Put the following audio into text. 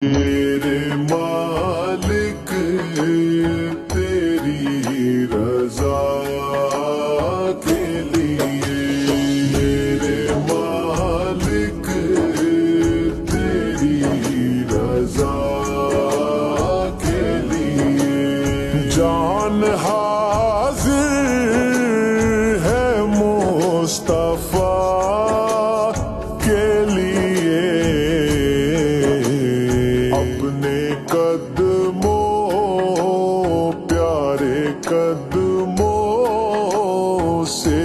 मेरे मालिक तेरी रजा के लिए, मेरे मालिक तेरी रजा के लिए जान हाजिर है मुस्तफा के लिए। अपने कदमों प्यारे कदमों से